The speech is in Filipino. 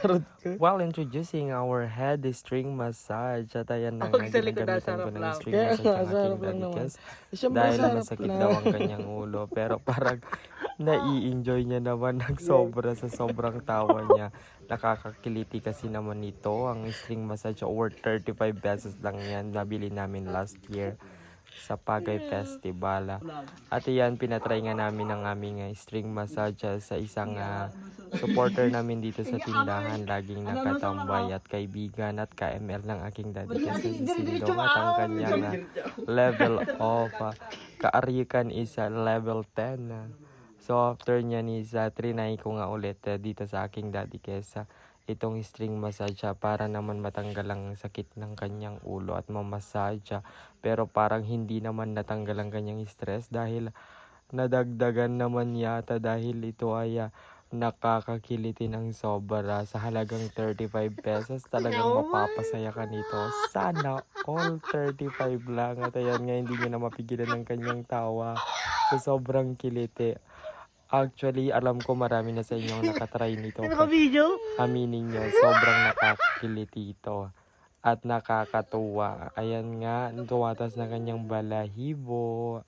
Charot ka. While introducing our head string massage, at ayan na Ako nga, sa likod, nasa ginagamitan ko harap ng lang. string Kaya massage nga, ang sa aking harap lang daddy naman. Kes Siyempre dahil sa harap masakit lang. daw ang kanyang ulo. Pero parang nai-enjoy niya naman ng sobra sa sobrang tawa niya. Nakakakiliti kasi naman ito. Ang string massage worth 35 pesos lang yan. Nabili namin last year sa Pagay Festival. At iyan, pinatry nga namin ang aming string massage sa isang supporter namin dito sa tindahan. Laging nakatambay at kaibigan at ka-ML ng aking daddy kasi si Sindong at ang kanyang level of kaarikan is level 10. So after niyan is trinay ko nga ulit dito sa aking daddy Kesa itong string massage para naman matanggal ang sakit ng kanyang ulo at mamassage. Pero parang hindi naman natanggal ang kanyang stress dahil nadagdagan naman yata dahil ito ay nakakakiliti ng sobra sa halagang 35 pesos. Talagang mapapasaya ka nito. Sana all 35 lang. At ayan nga, hindi niya na mapigilan ng kanyang tawa sa sobrang kiliti. Actually, alam ko marami na sa inyo ang nakatry nito. Naka-video? Aminin nyo, sobrang nakakiliti ito at nakakatuwa. Ayan nga, tumatas na kanyang balahibo.